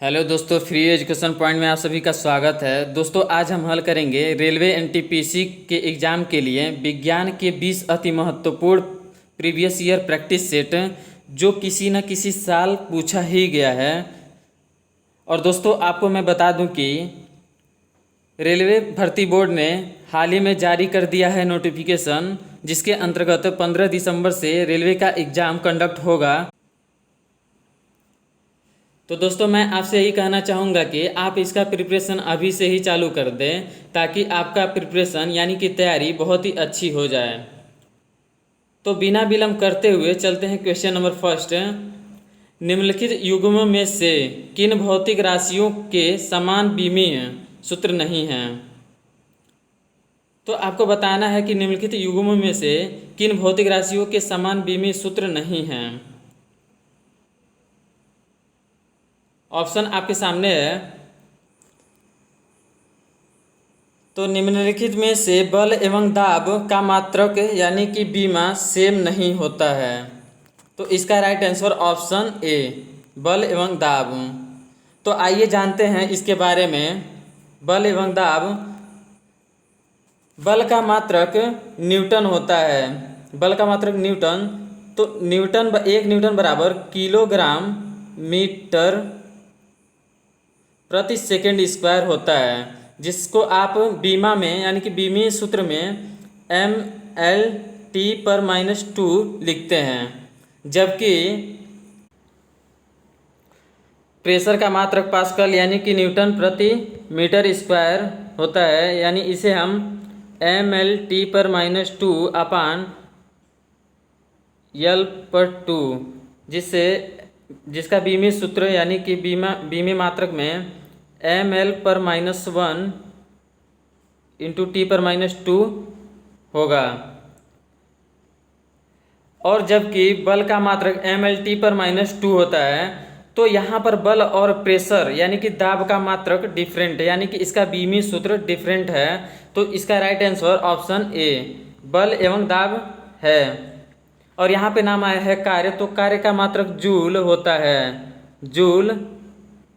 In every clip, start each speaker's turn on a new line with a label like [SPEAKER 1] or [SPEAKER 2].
[SPEAKER 1] Hello दोस्तों, free education point में आप सभी का स्वागत है। दोस्तों, आज हम हल करेंगे रेलवे एनटीपीसी के एग्ज़ाम के लिए विज्ञान के 20 अति महत्वपूर्ण प्रीवियस ईयर प्रैक्टिस सेट, जो किसी न किसी साल पूछा ही गया है। और दोस्तों, आपको मैं बता दूं कि रेलवे भर्ती बोर्ड ने हाल ही में जारी कर दिया है नोटिफिकेशन, जिसके अंतर्गत 15 दिसंबर से रेलवे का एग्ज़ाम कंडक्ट होगा। तो दोस्तों, मैं आपसे यही कहना चाहूँगा कि आप इसका प्रिपरेशन अभी से ही चालू कर दें, ताकि आपका प्रिपरेशन यानी कि तैयारी बहुत ही अच्छी हो जाए। तो बिना विलम्ब करते हुए चलते हैं क्वेश्चन नंबर फर्स्ट। निम्नलिखित युग्मों में से किन भौतिक राशियों के समान विमीय सूत्र नहीं हैं? तो आपको बताना है कि निम्नलिखित युग्मों में से किन भौतिक राशियों के समान विमीय सूत्र नहीं हैं। ऑप्शन आपके सामने है। तो निम्नलिखित में से बल एवं दाब का मात्रक यानी कि बीमा सेम नहीं होता है। तो इसका राइट आंसर ऑप्शन ए, बल एवं दाब। तो आइए जानते हैं इसके बारे में। बल एवं दाब, बल का मात्रक न्यूटन होता है। बल का मात्रक न्यूटन। तो न्यूटन, 1 न्यूटन बराबर किलोग्राम मीटर प्रति सेकंड स्क्वायर होता है, जिसको आप बीमा में यानी कि बीमीय सूत्र में mL/T/-2 लिखते हैं। जबकि प्रेशर का मात्रक पास्कल यानी कि न्यूटन प्रति मीटर स्क्वायर होता है, यानी इसे हम mL/T/-2 अपान L/2, जिसका बीमीय सूत्र यानी कि बीमीय मात्रक में mL/-1 इंटू T/-2 होगा। और जबकि बल का मात्रक mL/T/-2 होता है, तो यहाँ पर बल और प्रेशर यानी कि दाब का मात्रक डिफरेंट है, यानी कि इसका बीमीय सूत्र डिफरेंट है। तो इसका राइट आंसर ऑप्शन ए, बल एवं दाब है। और यहाँ पे नाम आया है कार्य, तो कार्य का मात्रक जूल होता है। जूल,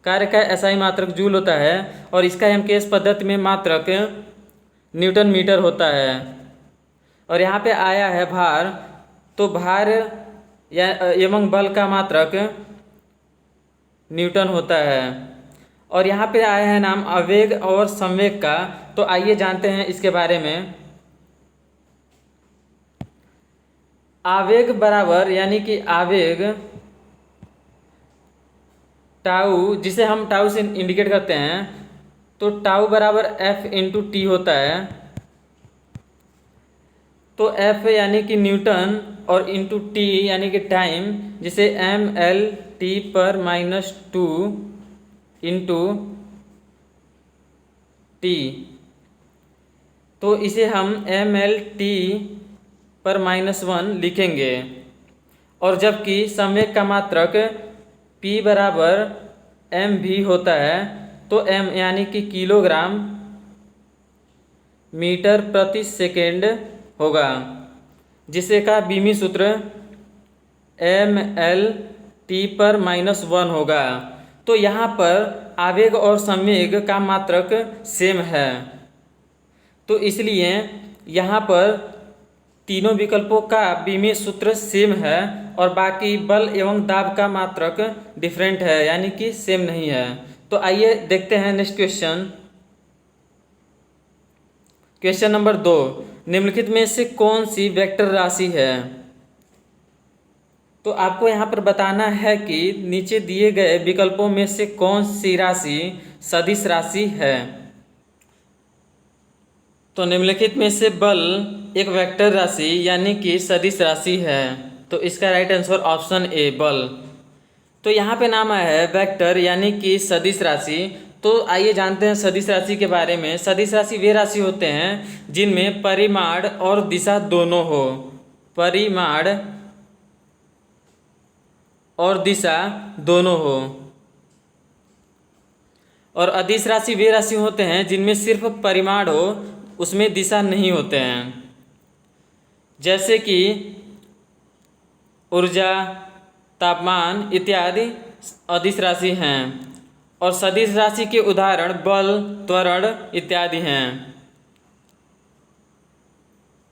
[SPEAKER 1] कार्य का एसआई मात्रक जूल होता है। और इसका एमकेएस पद्धति में मात्रक न्यूटन मीटर होता है। और यहाँ पे आया है भार, तो भार या एवं बल का मात्रक न्यूटन होता है। और यहाँ पे आया है नाम आवेग और संवेग का। तो आइए जानते हैं इसके बारे में। आवेग बराबर यानी कि आवेग टाउ, जिसे हम टाउ से इंडिकेट करते हैं, तो टाउ बराबर F इंटू टी होता है। तो F यानी कि न्यूटन और इंटू टी यानी कि टाइम, जिसे mL/T/-2 इंटू टी, तो इसे हम mL/T/-1 लिखेंगे। और जबकि संवेग का मात्रक P बराबर mv होता है, तो m यानी कि किलोग्राम मीटर प्रति सेकेंड होगा, जिसे का बीमीय सूत्र mL/T/-1 होगा। तो यहाँ पर आवेग और संवेग का मात्रक सेम है, तो इसलिए यहाँ पर तीनों विकल्पों का बीमीय सूत्र सेम है, और बाकी बल एवं दाब का मात्रक डिफरेंट है, यानी कि सेम नहीं है। तो आइए देखते हैं नेक्स्ट क्वेश्चन। क्वेश्चन नंबर 2, निम्नलिखित में से कौन सी वेक्टर राशि है? तो आपको यहाँ पर बताना है कि नीचे दिए गए विकल्पों में से कौन सी राशि सदिश राशि है। तो निम्नलिखित में से बल एक वेक्टर राशि यानी कि सदिश राशि है। तो इसका राइट आंसर ऑप्शन ए, बल। तो यहाँ पे नाम आया है वेक्टर यानी कि सदिश राशि। तो आइए जानते हैं सदिश राशि के बारे में। सदिश राशि वे राशि होते हैं जिनमें परिमाण और दिशा दोनों हो। परिमाण और दिशा दोनों हो। और अदिश राशि वे राशि होते हैं जिनमें सिर्फ परिमाण हो, उसमें दिशा नहीं होते हैं। जैसे कि ऊर्जा, तापमान इत्यादि अदिश राशि हैं। और सदिश राशि के उदाहरण बल, त्वरण इत्यादि हैं।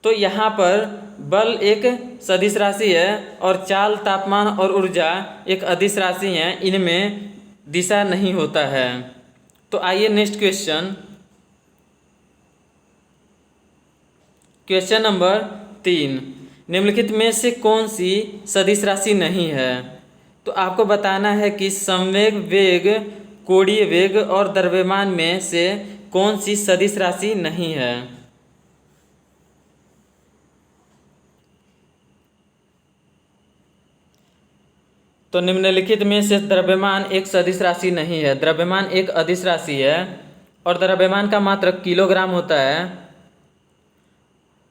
[SPEAKER 1] तो यहाँ पर बल एक सदिश राशि है और चाल, तापमान और ऊर्जा एक अदिश राशि हैं, इनमें दिशा नहीं होता है। तो आइए नेक्स्ट क्वेश्चन, क्वेश्चन नंबर 3, निम्नलिखित में से कौन सी सदिश राशि नहीं है? तो आपको बताना है कि संवेग वेग, कोणीय वेग और द्रव्यमान में से कौन सी सदिश राशि नहीं है। तो निम्नलिखित में से द्रव्यमान एक सदिश राशि नहीं है। द्रव्यमान एक अदिश राशि है और द्रव्यमान का मात्रक किलोग्राम होता है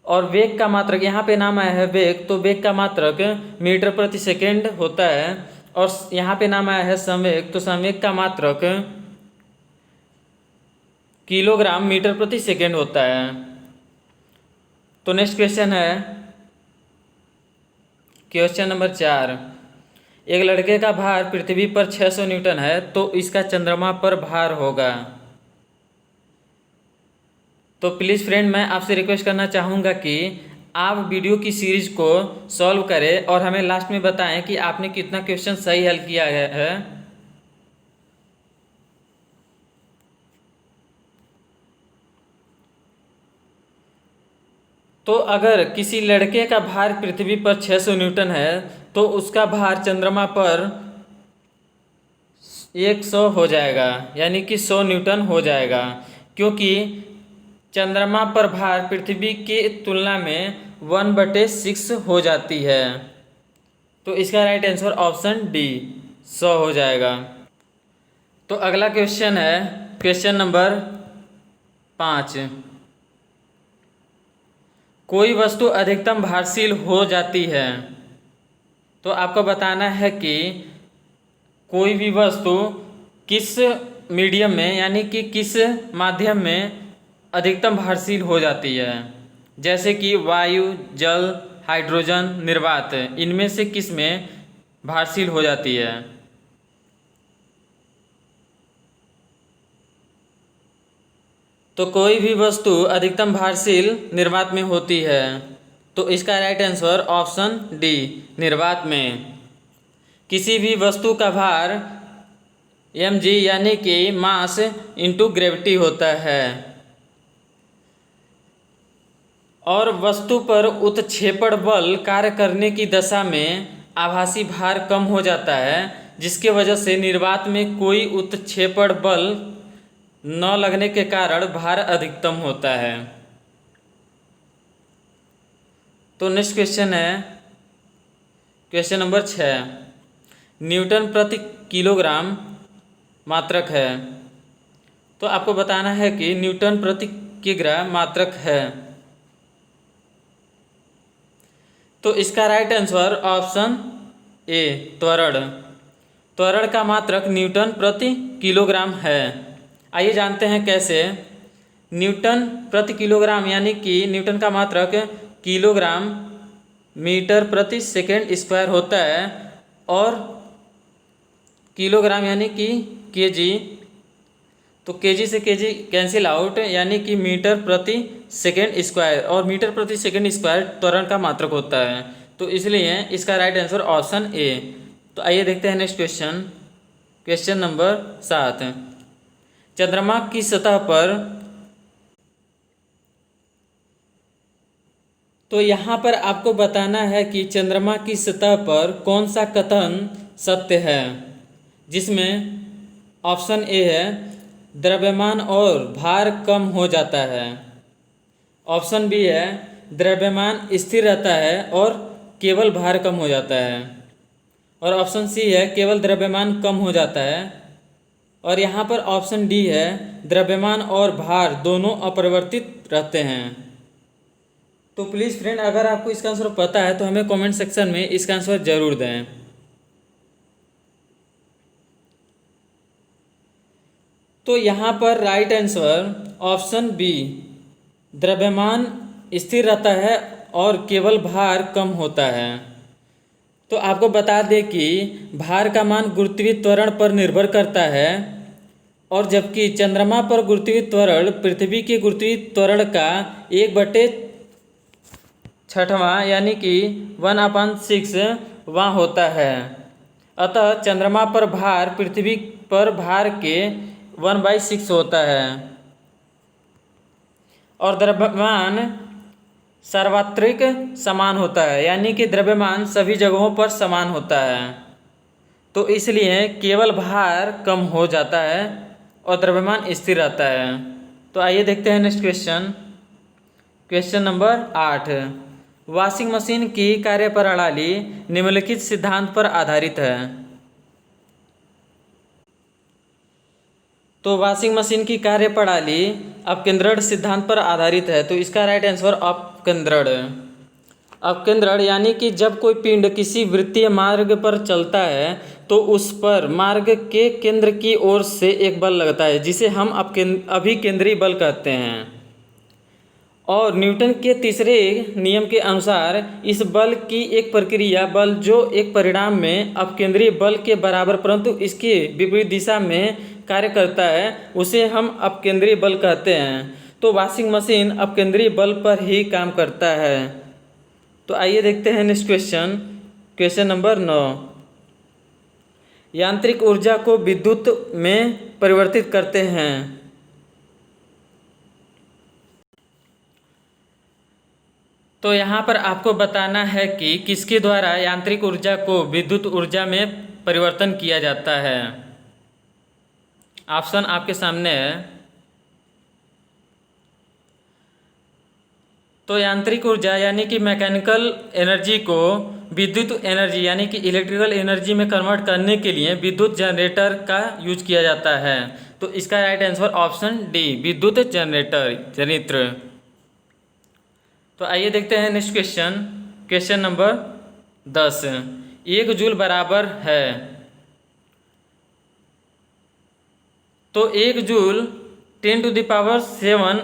[SPEAKER 1] और वेग का मात्रक, यहाँ पे नाम आया है वेग, तो वेग का मात्रक मीटर प्रति सेकेंड होता है और यहाँ पे नाम आया है संवेग, तो संवेग का मात्रक किलोग्राम मीटर प्रति सेकेंड होता है। तो नेक्स्ट क्वेश्चन है क्वेश्चन नंबर 4, एक लड़के का भार पृथ्वी पर 600 न्यूटन है तो इसका चंद्रमा पर भार होगा। तो प्लीज़ फ्रेंड, मैं आपसे रिक्वेस्ट करना चाहूँगा कि आप वीडियो की सीरीज को सॉल्व करें और हमें लास्ट में बताएं कि आपने कितना क्वेश्चन सही हल किया है। तो अगर किसी लड़के का भार पृथ्वी पर 600 न्यूटन है तो उसका भार चंद्रमा पर 100 हो जाएगा, यानी कि 100 न्यूटन हो जाएगा, क्योंकि चंद्रमा पर भार पृथ्वी की तुलना में 1/6 हो जाती है। तो इसका राइट आंसर ऑप्शन डी 100 हो जाएगा। तो अगला क्वेश्चन है क्वेश्चन नंबर 5, कोई वस्तु अधिकतम भारशील हो जाती है। तो आपको बताना है कि कोई भी वस्तु किस मीडियम में, यानी कि किस माध्यम में अधिकतम भारशील हो जाती है। जैसे कि वायु, जल, हाइड्रोजन, निर्वात, इनमें से किस में भारशील हो जाती है। तो कोई भी वस्तु अधिकतम भारशील निर्वात में होती है। तो इसका राइट आंसर ऑप्शन डी निर्वात में। किसी भी वस्तु का भार mg यानी कि मास इंटू ग्रेविटी होता है और वस्तु पर उत्क्षेपण बल कार्य करने की दशा में आभासी भार कम हो जाता है, जिसके वजह से निर्वात में कोई उत्क्षेपण बल न लगने के कारण भार अधिकतम होता है। तो नेक्स्ट क्वेश्चन है क्वेश्चन नंबर 6, न्यूटन प्रति किलोग्राम मात्रक है। तो आपको बताना है कि न्यूटन प्रति किग्रा मात्रक है। तो इसका राइट आंसर ऑप्शन ए त्वरण। त्वरण का मात्रक न्यूटन प्रति किलोग्राम है। आइए जानते हैं कैसे। न्यूटन प्रति किलोग्राम यानी कि न्यूटन का मात्रक किलोग्राम मीटर प्रति सेकेंड स्क्वायर होता है और किलोग्राम यानी कि केजी, तो केजी से केजी कैंसिल आउट, यानी कि मीटर प्रति सेकेंड स्क्वायर, और मीटर प्रति सेकेंड स्क्वायर त्वरण का मात्रक होता है। तो इसलिए इसका राइट आंसर ऑप्शन ए। तो आइए देखते हैं नेक्स्ट क्वेश्चन, क्वेश्चन नंबर 7, चंद्रमा की सतह पर। तो यहाँ पर आपको बताना है कि चंद्रमा की सतह पर कौन सा कथन सत्य है, जिसमें ऑप्शन ए है द्रव्यमान और भार कम हो जाता है, ऑप्शन बी है द्रव्यमान स्थिर रहता है और केवल भार कम हो जाता है, और ऑप्शन सी है केवल द्रव्यमान कम हो जाता है, और यहाँ पर ऑप्शन डी है द्रव्यमान और भार दोनों अपरिवर्तित रहते हैं। तो प्लीज़ फ्रेंड, अगर आपको इसका आंसर पता है तो हमें कमेंट सेक्शन में इसका आंसर ज़रूर दें। तो यहाँ पर राइट आंसर ऑप्शन बी द्रव्यमान स्थिर रहता है और केवल भार कम होता है। तो आपको बता दें कि भार का मान गुरुत्वीय त्वरण पर निर्भर करता है और जबकि चंद्रमा पर गुरुत्वीय त्वरण पृथ्वी के गुरुत्वीय त्वरण का 1/6वां यानी कि 1/6वां होता है। अतः चंद्रमा पर भार पृथ्वी पर भार के 1/6 होता है। और द्रव्यमान सार्वत्रिक समान होता है, यानी कि द्रव्यमान सभी जगहों पर समान होता है। तो इसलिए केवल भार कम हो जाता है और द्रव्यमान स्थिर रहता है। तो आइए देखते हैं next question. Question number 8, washing machine की कार्यप्रणाली निम्नलिखित सिद्धांत पर आधारित है। तो वॉशिंग मशीन की कार्यप्रणाली अपकेंद्रण सिद्धांत पर आधारित है। तो इसका राइट आंसर अपकेंद्रण। अपकेंद्रण यानी कि जब कोई पिंड किसी वृत्तीय मार्ग पर चलता है तो उस पर मार्ग के केंद्र की ओर से एक बल लगता है, जिसे हम अभिकेंद्री बल कहते हैं। और न्यूटन के तीसरे नियम के अनुसार इस बल की एक प्रक्रिया बल जो एक परिणाम में अपकेंद्री बल के बराबर परंतु इसके विपरीत दिशा में कार्य करता है, उसे हम अपकेंद्री बल कहते हैं। तो वॉशिंग मशीन अपकेंद्री बल पर ही काम करता है। तो आइए देखते हैं नेक्स्ट क्वेश्चन। क्वेश्चन नंबर 9, यांत्रिक ऊर्जा को विद्युत में परिवर्तित करते हैं। तो यहाँ पर आपको बताना है कि किसके द्वारा यांत्रिक ऊर्जा को विद्युत ऊर्जा में परिवर्तन किया जाता है। ऑप्शन आपके सामने है। तो यांत्रिक ऊर्जा यानी कि मैकेनिकल एनर्जी को विद्युत एनर्जी यानी कि इलेक्ट्रिकल एनर्जी में कन्वर्ट करने के लिए विद्युत जनरेटर का यूज किया जाता है। तो इसका राइट आंसर ऑप्शन डी, विद्युत जनित्र। तो आइए देखते हैं next question. Question number 10, 1 joule बराबर है। तो 1 जूल 10⁻⁷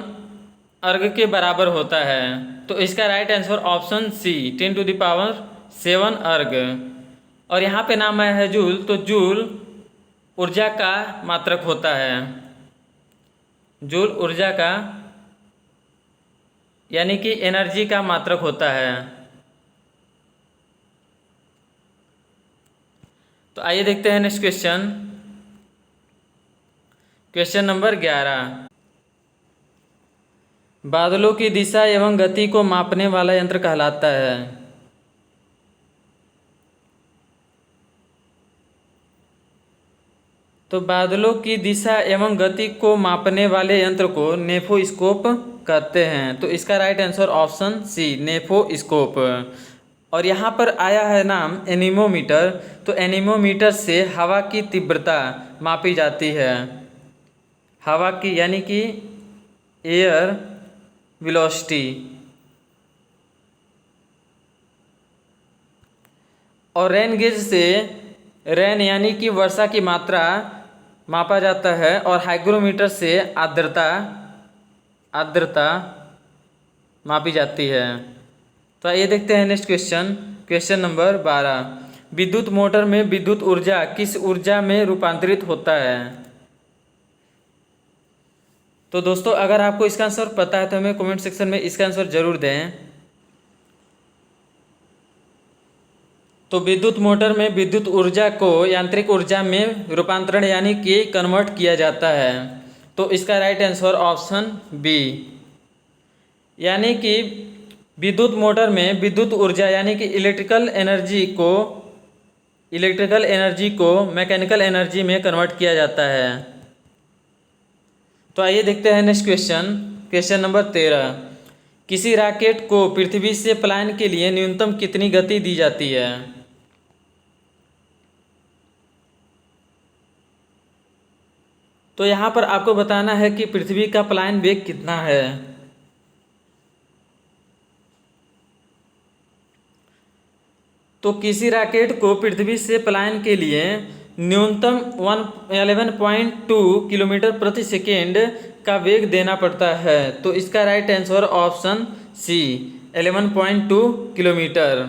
[SPEAKER 1] अर्ग के बराबर होता है। तो इसका राइट आंसर ऑप्शन सी, 10⁻⁷ अर्ग। और यहाँ पे नाम आया है जूल, तो जूल ऊर्जा का मात्रक होता है। जूल ऊर्जा का यानी कि एनर्जी का मात्रक होता है। तो आइए देखते हैं नेक्स्ट क्वेश्चन। क्वेश्चन नंबर 11, बादलों की दिशा एवं गति को मापने वाला यंत्र कहलाता है। तो बादलों की दिशा एवं गति को मापने वाले यंत्र को नेफोस्कोप कहते हैं। तो इसका राइट आंसर ऑप्शन सी, नेफोस्कोप। और यहाँ पर आया है नाम एनीमोमीटर। तो एनीमोमीटर से हवा की तीव्रता मापी जाती है। हवा की यानी कि एयर वेलोसिटी। और रेन गेज से रेन यानी कि वर्षा की मात्रा मापा जाता है। और हाइग्रोमीटर से आर्द्रता मापी जाती है। तो आइए देखते हैं नेक्स्ट क्वेश्चन। क्वेश्चन नंबर 12, विद्युत मोटर में विद्युत ऊर्जा किस ऊर्जा में रूपांतरित होता है। तो दोस्तों अगर आपको इसका आंसर पता है तो हमें कमेंट सेक्शन में इसका आंसर जरूर दें। तो विद्युत मोटर में विद्युत ऊर्जा को यांत्रिक ऊर्जा में रूपांतरण यानी कि कन्वर्ट किया जाता है। तो इसका राइट आंसर ऑप्शन बी, यानी कि विद्युत मोटर में विद्युत ऊर्जा यानी कि इलेक्ट्रिकल एनर्जी को मैकेनिकल एनर्जी में कन्वर्ट किया जाता है। तो आइए देखते हैं नेक्स्ट क्वेश्चन। क्वेश्चन नंबर 13, किसी रॉकेट को पृथ्वी से पलायन के लिए न्यूनतम कितनी गति दी जाती है। तो यहाँ पर आपको बताना है कि पृथ्वी का पलायन वेग कितना है। तो किसी रॉकेट को पृथ्वी से पलायन के लिए न्यूनतम 11.2 किलोमीटर प्रति सेकेंड का वेग देना पड़ता है। तो इसका right answer option C, 11.2 kilometre.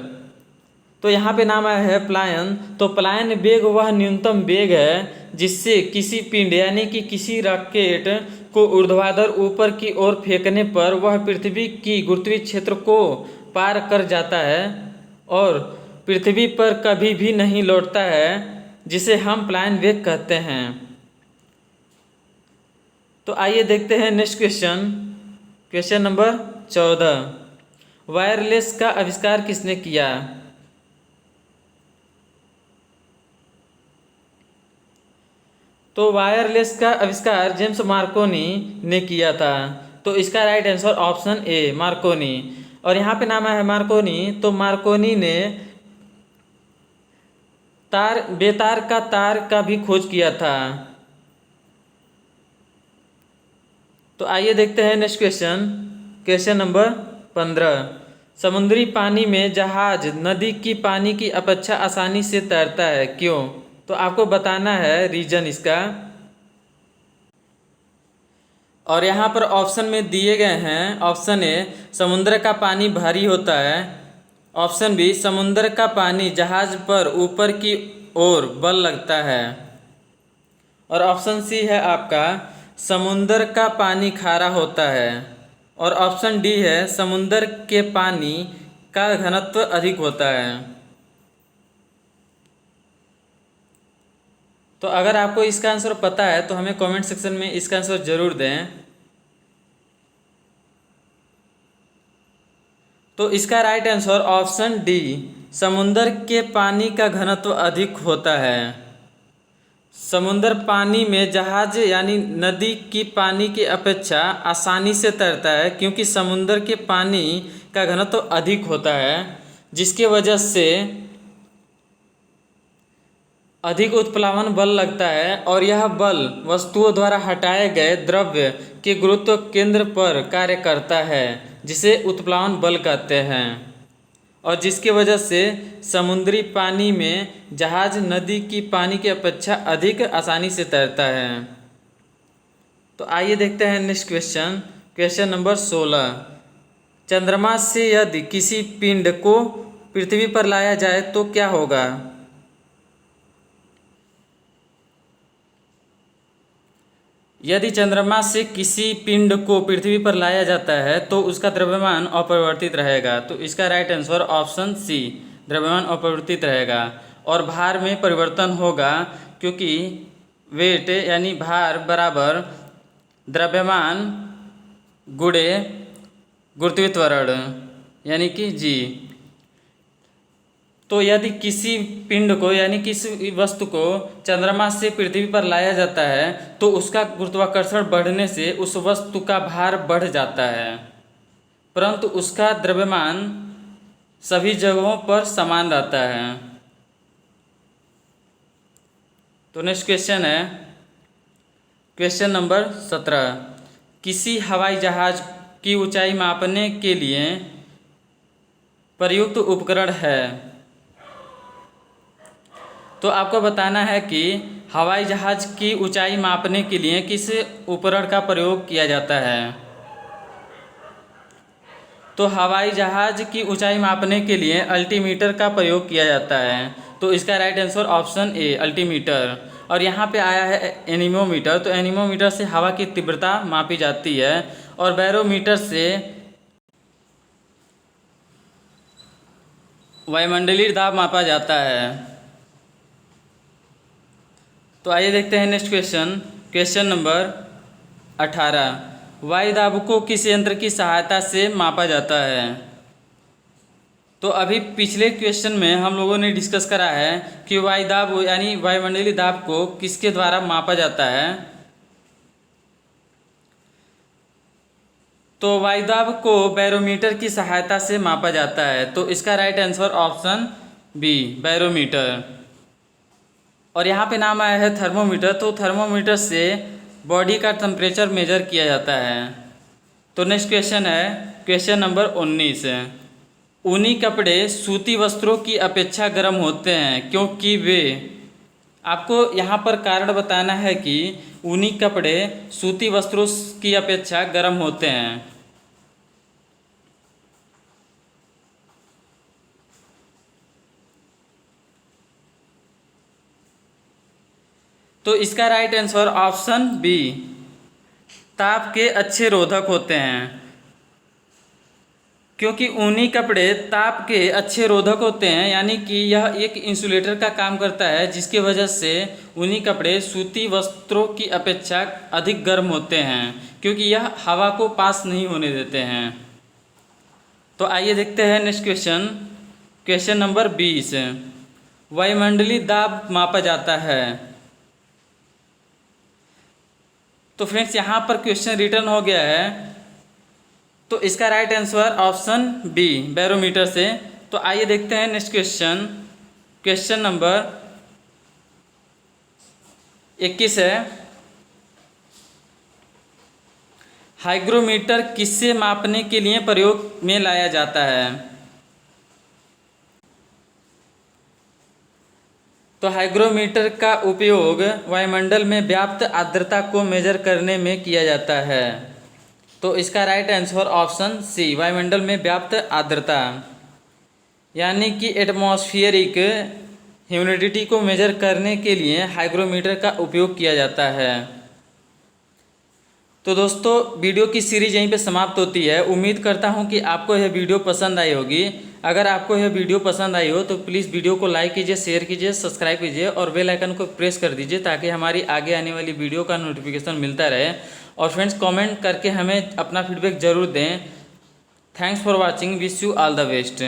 [SPEAKER 1] तो यहाँ पे नाम आया है प्लायन। तो प्लायन वेग वह न्यूनतम वेग है जिससे किसी पिंड यानी कि किसी रॉकेट को ऊर्ध्वाधर ऊपर की ओर फेंकने पर वह पृथ्वी की गुरुत्वीय क्षेत्र को पार कर जाता है और पृथ्वी पर कभी भी नहीं लौटता है, जिसे हम प्लायन वेग कहते हैं। तो आइए देखते हैं next question, question number 14। Wireless का आविष्कार किसने किया? तो वायरलेस का आविष्कार जेम्स मार्कोनी ने किया था। तो इसका right answer option A Markovnikov. और यहाँ पे नाम है मार्कोनी। तो मार्कोनी ने बेतार का तार का भी खोज किया था। तो आइए देखते हैं नेक्स्ट क्वेश्चन, क्वेश्चन नंबर 15। समुद्री पानी में जहाज नदी की पानी की अपेक्षा आसानी से तैरता है, क्यों? तो आपको बताना है रीजन इसका। और यहाँ पर ऑप्शन में दिए गए हैं। ऑप्शन ए समुद्र का पानी भारी होता है। ऑप्शन बी समुद्र का पानी जहाज पर ऊपर की ओर बल लगता है। और ऑप्शन सी है आपका समुद्र का पानी खारा होता है। और ऑप्शन डी है समुद्र के पानी का घनत्व अधिक होता है। तो अगर आपको इसका आंसर पता है तो हमें कमेंट सेक्शन में इसका आंसर जरूर दें। तो इसका राइट आंसर ऑप्शन डी समुद्र के पानी का घनत्व अधिक होता है। समुद्र पानी में जहाज यानी नदी की पानी की अपेक्षा आसानी से तैरता है, क्योंकि समुद्र के पानी का घनत्व अधिक होता है, जिसके वजह से अधिक उत्प्लावन बल लगता है और यह बल वस्तुओं द्वारा हटाए गए द्रव्य के गुरुत्व केंद्र पर कार्य करता है, जिसे उत्प्लावन बल कहते हैं। और जिसकी वजह से समुद्री पानी में जहाज नदी की पानी की अपेक्षा अधिक आसानी से तैरता है। तो आइए देखते हैं नेक्स्ट क्वेश्चन, क्वेश्चन नंबर 16। चंद्रमा से यदि किसी पिंड को पृथ्वी पर लाया जाए तो क्या होगा? यदि चंद्रमा से किसी पिंड को पृथ्वी पर लाया जाता है तो उसका द्रव्यमान अपरिवर्तित रहेगा। तो इसका राइट आंसर ऑप्शन सी द्रव्यमान अपरिवर्तित रहेगा। और भार में परिवर्तन होगा, क्योंकि वेट यानी भार बराबर द्रव्यमान गुणे गुरुत्वीय त्वरण यानी कि जी। तो यदि किसी पिंड को यानी किसी वस्तु को चंद्रमा से पृथ्वी पर लाया जाता है तो उसका गुरुत्वाकर्षण बढ़ने से उस वस्तु का भार बढ़ जाता है, परंतु उसका द्रव्यमान सभी जगहों पर समान रहता है। तो नेक्स्ट क्वेश्चन है क्वेश्चन नंबर 17। किसी हवाई जहाज की ऊंचाई मापने के लिए प्रयुक्त उपकरण है। तो आपको बताना है कि हवाई जहाज की ऊंचाई मापने के लिए किस उपकरण का प्रयोग किया जाता है। तो हवाई जहाज की ऊंचाई मापने के लिए अल्टीमीटर का प्रयोग किया जाता है। तो इसका right answer option A altimeter. और यहाँ पे आया है एनीमोमीटर। तो एनीमोमीटर से हवा की तीव्रता मापी जाती है और बैरोमीटर से वायुमंडलीय दाब मापा जाता है। तो आइए देखते हैं नेक्स्ट क्वेश्चन, क्वेश्चन नंबर 18। वायुदाब को किस यंत्र की सहायता से मापा जाता है। तो अभी पिछले क्वेश्चन में हम लोगों ने डिस्कस करा है कि वायुदाब यानी वायुमंडलीय दाब को किसके द्वारा मापा जाता है। तो वायुदाब को बैरोमीटर की सहायता से मापा जाता है। तो इसका right answer option B barometer. और यहाँ पे नाम आया है थर्मोमीटर। तो थर्मोमीटर से बॉडी का टेम्परेचर मेजर किया जाता है। तो नेक्स्ट क्वेश्चन है क्वेश्चन नंबर 19। ऊनी कपड़े सूती वस्त्रों की अपेक्षा गर्म होते हैं, क्योंकि वे, आपको यहाँ पर कारण बताना है कि ऊनी कपड़े सूती वस्त्रों की अपेक्षा गर्म होते हैं। तो इसका राइट आंसर ऑप्शन बी, ताप के अच्छे रोधक होते हैं, क्योंकि ऊनी कपड़े ताप के अच्छे रोधक होते हैं, यानी कि यह एक इंसुलेटर का काम करता है, जिसकी वजह से ऊनी कपड़े सूती वस्त्रों की अपेक्षा अधिक गर्म होते हैं, क्योंकि यह हवा को पास नहीं होने देते हैं। तो आइए देखते हैं नेक्स्ट क्वेश्चन, क्वेश्चन नंबर 20। वायुमंडलीय दाब मापा जाता है। तो फ्रेंड्स यहाँ पर क्वेश्चन रिटर्न हो गया है, तो इसका right answer option B, barometer से। तो आइए देखते हैं नेक्स्ट क्वेश्चन, क्वेश्चन नंबर 21 है, हाइग्रोमीटर किससे मापने के लिए प्रयोग में लाया जाता है। तो हाइग्रोमीटर का उपयोग वायुमंडल में व्याप्त आर्द्रता को मेजर करने में किया जाता है। तो इसका राइट आंसर ऑप्शन सी, वायुमंडल में व्याप्त आर्द्रता, यानी कि एटमॉस्फेरिक ह्यूमिडिटी को मेजर करने के लिए हाइग्रोमीटर का उपयोग किया जाता है। तो दोस्तों वीडियो की सीरीज यहीं पे समाप्त होती है। उम्मीद करता हूं कि आपको यह वीडियो पसंद आई होगी। अगर आपको यह वीडियो पसंद आई हो तो प्लीज़ वीडियो को लाइक कीजिए, शेयर कीजिए, सब्सक्राइब कीजिए और बेल आइकन को प्रेस कर दीजिए, ताकि हमारी आगे आने वाली वीडियो का नोटिफिकेशन मिलता रहे। और फ्रेंड्स कमेंट करके हमें अपना फीडबैक ज़रूर दें। Thanks for watching, wish you all the best.